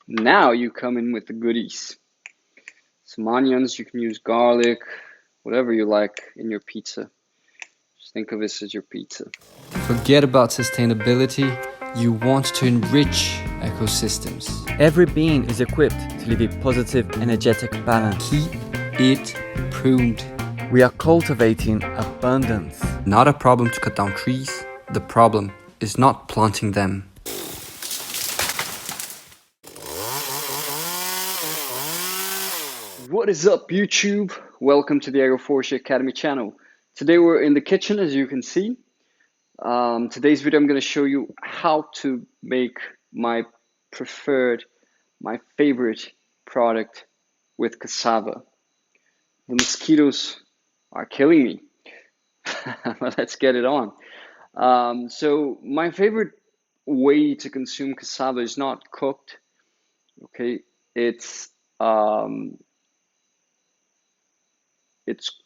Now you come in with the goodies. Some onions, you can use garlic, whatever you like in your pizza. Just think of this as your pizza. Forget about sustainability. You want to enrich ecosystems. Every being is equipped to live a positive, energetic balance. Keep it pruned. We are cultivating abundance. Not a problem to cut down trees. The problem is not planting them. What is up, YouTube? Welcome to the Agroforestry Academy channel. Today we're in the kitchen, as you can see. Today's video I'm going to show you how to make my favorite product with cassava. The mosquitoes are killing me. But let's get it on. So my favorite way to consume cassava is not cooked. Okay, it's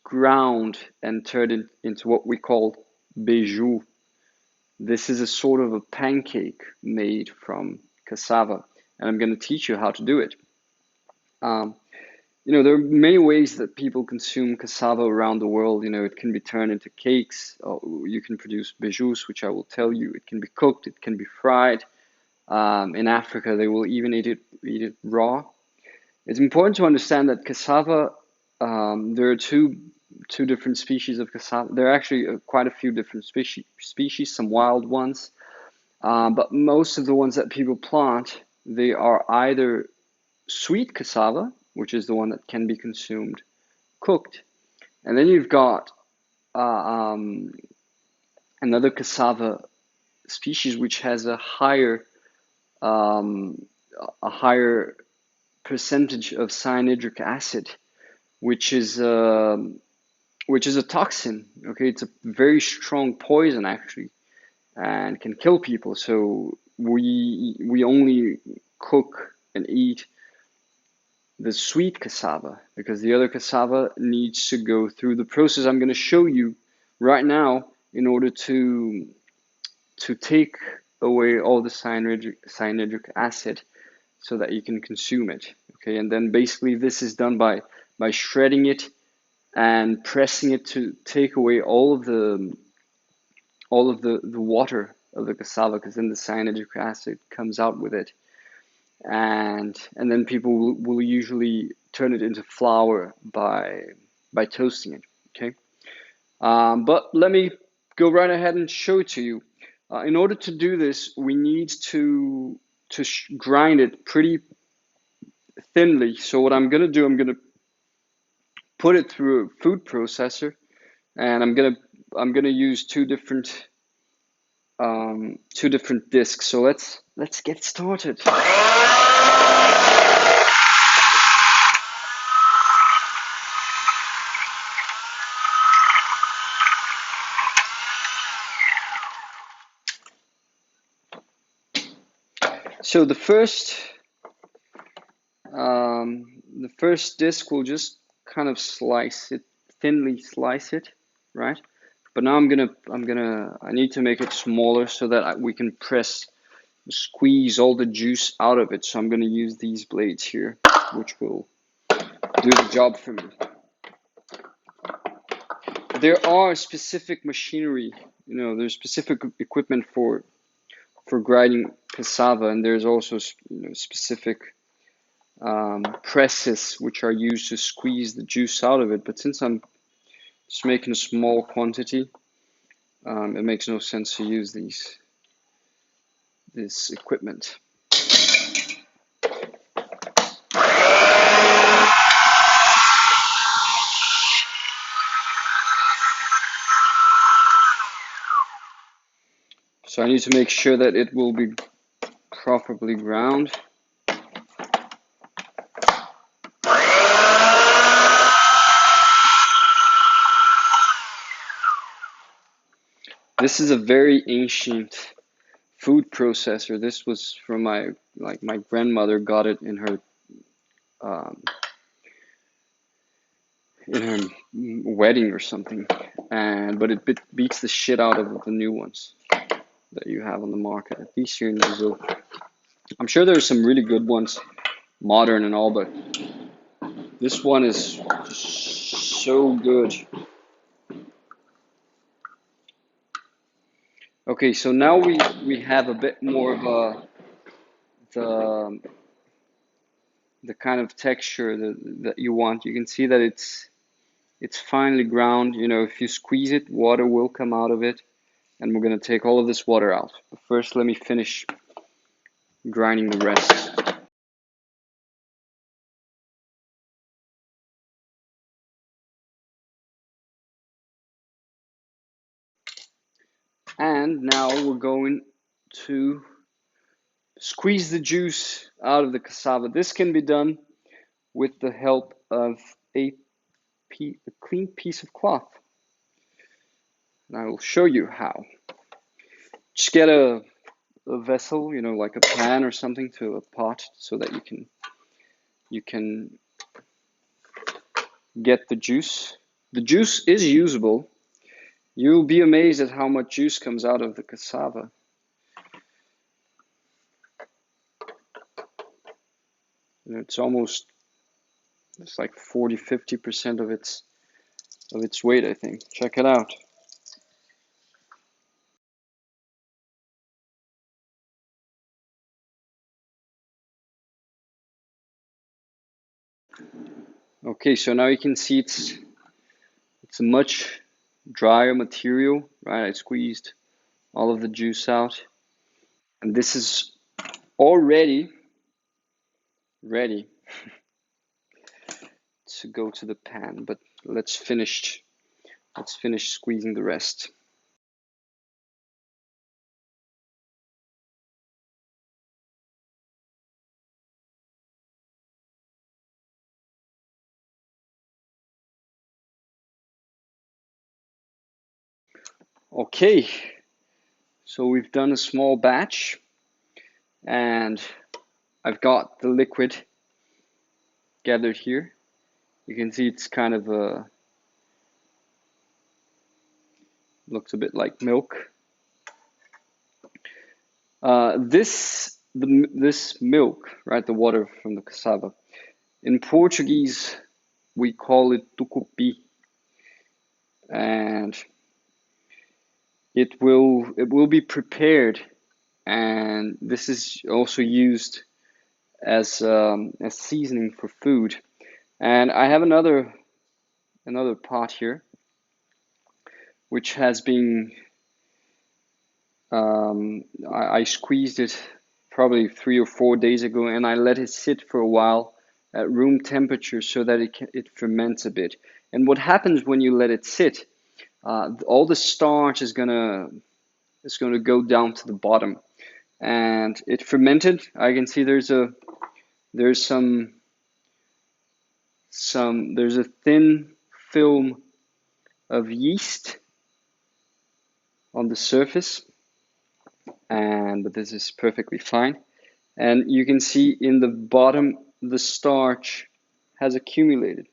ground and turned into what we call Beiju. This is a sort of a pancake made from cassava, and I'm going to teach you how to do it. There are many ways that people consume cassava around the world. It can be turned into cakes, or you can produce beijus, which I will tell you. It can be cooked, it can be fried. In Africa, they will even eat it raw. It's important to understand that cassava, there are two different species of cassava. There are actually quite a few different species, some wild ones. But most of the ones that people plant, they are either sweet cassava, which is the one that can be consumed cooked. And then you've got another cassava species which has a higher percentage of cyanhydric acid, which is a toxin. Okay, it's a very strong poison actually, and can kill people. So we only cook and eat the sweet cassava, because the other cassava needs to go through the process I'm going to show you right now in order to take away all the cyanhydric acid so that you can consume it. Okay, and then basically this is done by shredding it and pressing it to take away all of the water of the cassava, because then the cyanhydric acid comes out with it. And then people will usually turn it into flour by toasting it. Okay, but let me go right ahead and show it to you. In order to do this, we need to grind it pretty thinly. So what I'm gonna do, I'm gonna put it through a food processor, and I'm gonna use two different discs. So let's get started. So the first disc will just kind of thinly slice it, right? But now I need to make it smaller so that we can squeeze all the juice out of it. So I'm gonna use these blades here, which will do the job for me. There are specific machinery, there's specific equipment for grinding cassava, and there's also specific presses which are used to squeeze the juice out of it. But since I'm just making a small quantity, it makes no sense to use this equipment. So I need to make sure that it will be properly ground. This is a very ancient food processor. This was from my grandmother got it in her wedding or something, but it beats the shit out of the new ones that you have on the market, at least here in Brazil. I'm sure there's some really good ones, modern and all, but this one is just so good. Okay, so now we have a bit more of the the kind of texture that you want. You can see that it's finely ground. You know, if you squeeze it, water will come out of it, and we're gonna take all of this water out. But first, let me finish grinding the rest. And now we're going to squeeze the juice out of the cassava. This can be done with the help of a clean piece of cloth. And I will show you how. Just get a vessel, you know, like a pan or something, to a pot, so that you can get the juice. The juice is usable. You'll be amazed at how much juice comes out of the cassava. You know, it's like 40–50% of its weight, I think. Check it out. Okay, so now you can see it's a much drier material, right? I squeezed all of the juice out, and this is already ready to go to the pan, but let's finish squeezing the rest. Okay, so we've done a small batch, and I've got the liquid gathered here. You can see it's kind of looks a bit like milk. This milk, right, the water from the cassava. In Portuguese, we call it tucupi, and it will be prepared, and this is also used as seasoning for food. And I have another pot here, which has been I squeezed it probably 3 or 4 days ago, and I let it sit for a while at room temperature so that it ferments a bit. And what happens when you let it sit? All the starch is gonna go down to the bottom, and it fermented. I can see there's there's a thin film of yeast on the surface, but this is perfectly fine. And you can see in the bottom the starch has accumulated.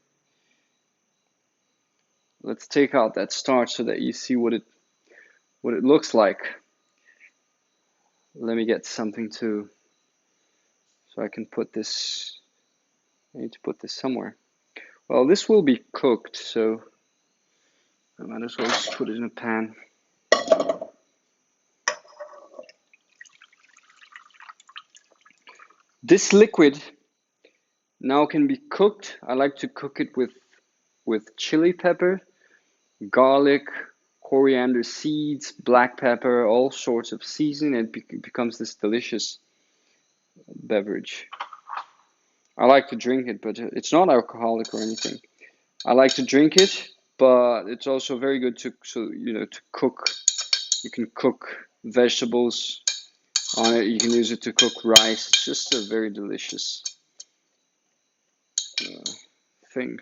Let's take out that starch so that you see what it looks like. Let me get something so I can put this. I need to put this somewhere. Well, this will be cooked, so I might as well just put it in a pan. This liquid now can be cooked. I like to cook it with chili pepper, garlic, coriander seeds, black pepper, all sorts of seasoning, and it becomes this delicious beverage. I like to drink it, but it's not alcoholic or anything. I like to drink it, but it's also very good to cook. You can cook vegetables on it. You can use it to cook rice. It's just a very delicious thing.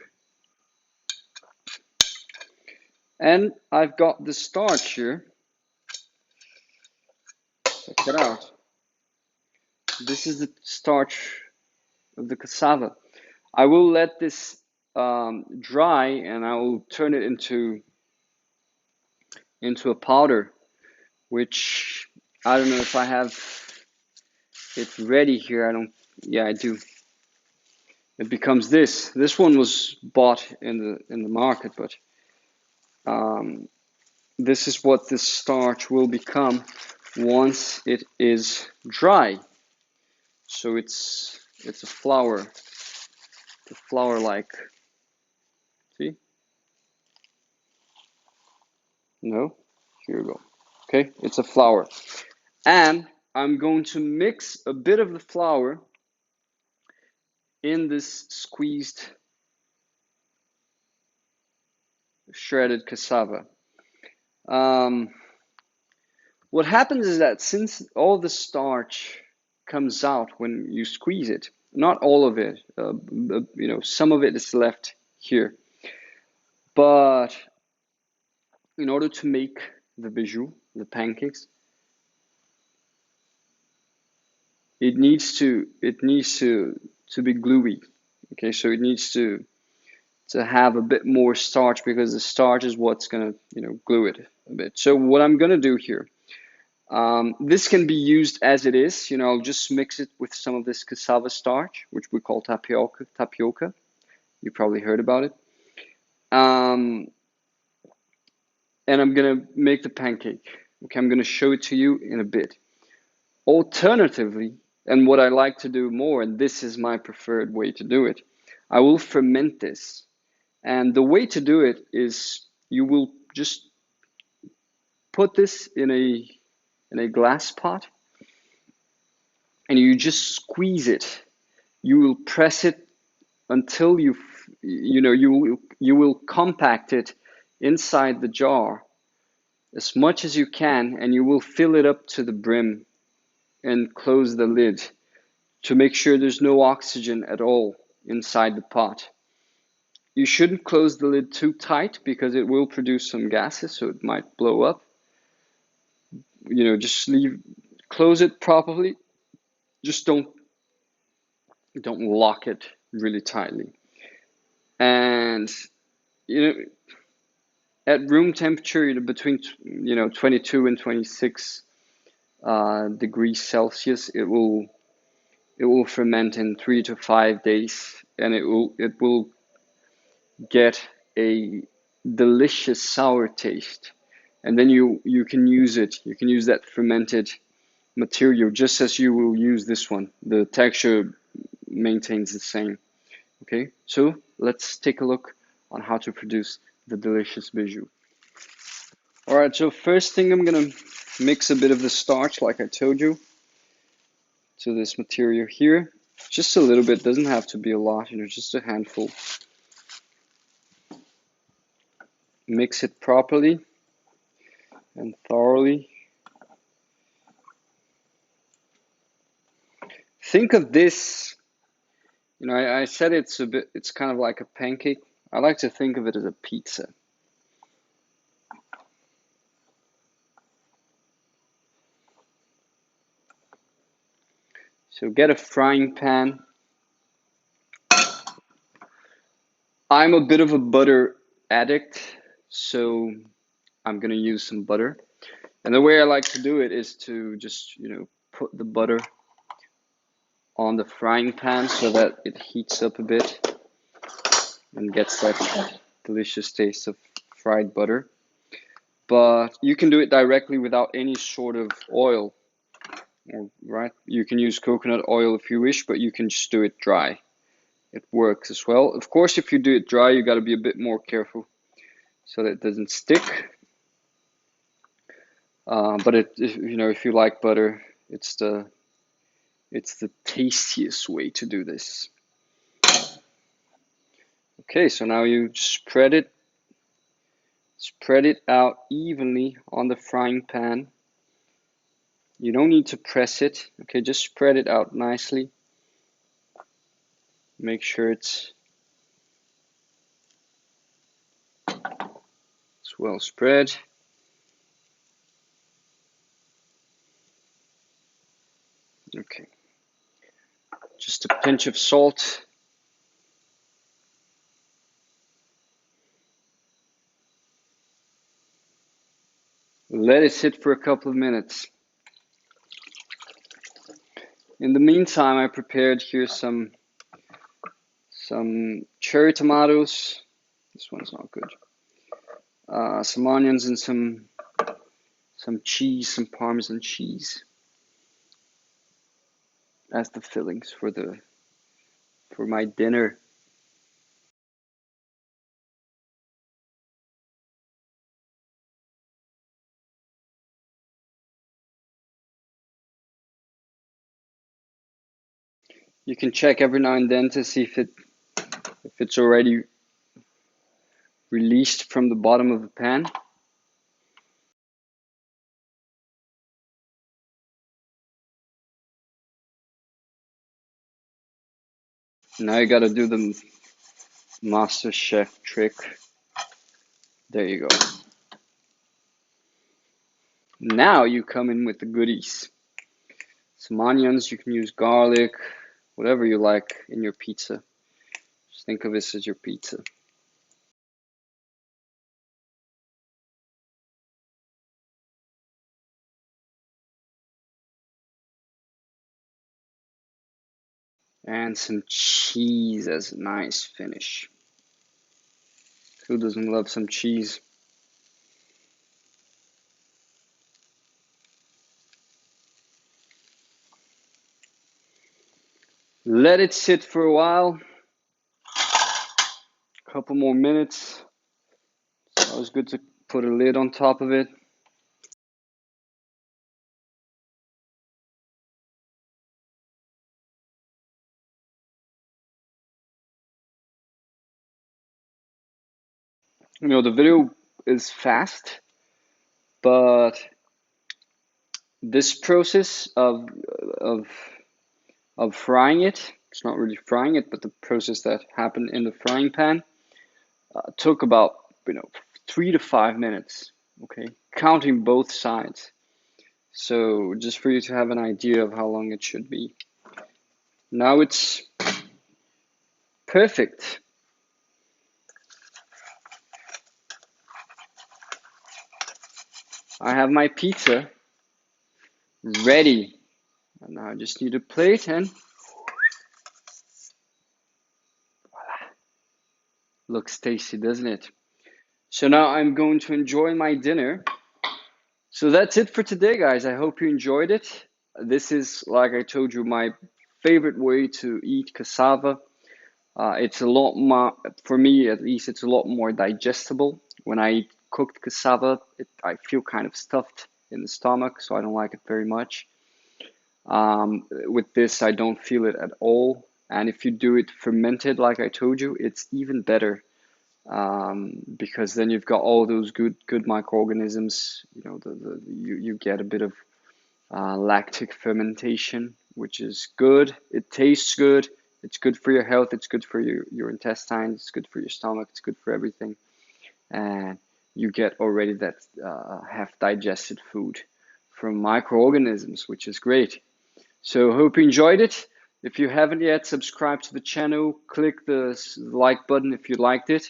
And I've got the starch here. Check it out. This is the starch of the cassava. I will let this dry, and I will turn it into a powder, which I don't know if I have it ready here. Yeah, I do. It becomes this. This one was bought in the market, but this is what this starch will become once it is dry. So it's a flour-like. See? No? Here we go. Okay, it's a flour. And I'm going to mix a bit of the flour in this squeezed shredded cassava. Um, what happens is that since all the starch comes out when you squeeze it, not all of it, some of it is left here. But in order to make the beiju, the pancakes, it needs to be gluey. Okay, so it needs to have a bit more starch because the starch is what's gonna glue it a bit. So what I'm gonna do here, this can be used as it is. I'll just mix it with some of this cassava starch, which we call tapioca. Tapioca. You probably heard about it. Um, and I'm gonna make the pancake. Okay, I'm gonna show it to you in a bit. Alternatively, and what I like to do more, and this is my preferred way to do it, I will ferment this. And the way to do it is you will just put this in a glass pot and you just squeeze it. You will press it until you will compact it inside the jar as much as you can, and you will fill it up to the brim and close the lid to make sure there's no oxygen at all inside the pot. You shouldn't close the lid too tight because it will produce some gases, so it might blow up. Just close it properly. Just don't lock it really tightly. And you know, at room temperature, between 22 and 26 degrees Celsius, it will ferment in 3 to 5 days, and it will get a delicious sour taste. And then you can use it. You can use that fermented material just as you will use this one. The texture maintains the same. Okay, so let's take a look on how to produce the delicious beiju. All right, so first thing I'm gonna mix a bit of the starch, like I told you, to this material here. Just a little bit, doesn't have to be a lot, just a handful. Mix it properly and thoroughly. Think of this, I said it's kind of like a pancake. I like to think of it as a pizza. So get a frying pan. I'm a bit of a butter addict, so I'm gonna use some butter. And the way I like to do it is to just, put the butter on the frying pan so that it heats up a bit and gets that delicious taste of fried butter. But you can do it directly without any sort of oil, right? You can use coconut oil if you wish, but you can just do it dry. It works as well. Of course, if you do it dry, you got to be a bit more careful so that it doesn't stick. But if you like butter, it's the tastiest way to do this. Okay, so now you spread it out evenly on the frying pan. You don't need to press it. Okay, just spread it out nicely. Make sure it's well spread. Okay, just a pinch of salt. Let it sit for a couple of minutes. In the meantime, I prepared here some cherry tomatoes. This one's not good. Some onions and some cheese, some Parmesan cheese as the fillings for my dinner. You can check every now and then to see if it's already released from the bottom of the pan. Now you gotta do the Master Chef trick. There you go. Now you come in with the goodies. Some onions, you can use garlic, whatever you like in your pizza. Just think of this as your pizza. And some cheese as a nice finish. Who doesn't love some cheese? Let it sit for a while. A couple more minutes. It's always good to put a lid on top of it. You know, the video is fast, but this process of of frying it, it's not really frying it, but the process that happened in the frying pan took about 3 to 5 minutes, okay, counting both sides. So just for you to have an idea of how long it should be. Now it's perfect. I have my pizza ready. And now I just need a plate and looks tasty, doesn't it? So now I'm going to enjoy my dinner. So that's it for today, guys. I hope you enjoyed it. This is, like I told you, my favorite way to eat cassava. It's a lot more, for me at least, it's a lot more digestible. When I eat cooked cassava, I feel kind of stuffed in the stomach, so I don't like it very much. With this, I don't feel it at all. And if you do it fermented, like I told you, it's even better, because then you've got all those good microorganisms. You know, you get a bit of lactic fermentation, which is good. It tastes good. It's good for your health. It's good for your intestines. It's good for your stomach. It's good for everything. And you get already that half digested food from microorganisms, which is great. So hope you enjoyed it. If you haven't yet, subscribe to the channel. Click the like button if you liked it.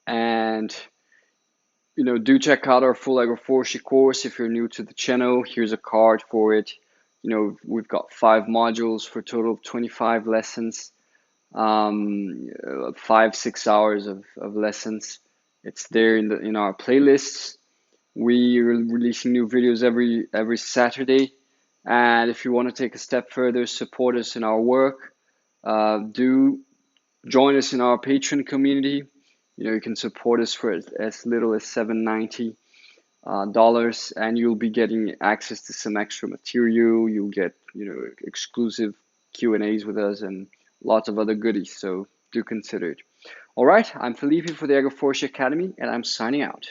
And do check out our full agroforestry course if you're new to the channel. Here's a card for it. We've got 5 modules for a total of 25 lessons, 5-6 hours of lessons. It's there in our playlists. We are releasing new videos every Saturday. And if you want to take a step further, support us in our work, do join us in our Patreon community. You can support us for as little as $7.90, and you'll be getting access to some extra material. You'll get exclusive Q&As with us and lots of other goodies. So do consider it. All right, I'm Felipe for the Agroforestry Academy, and I'm signing out.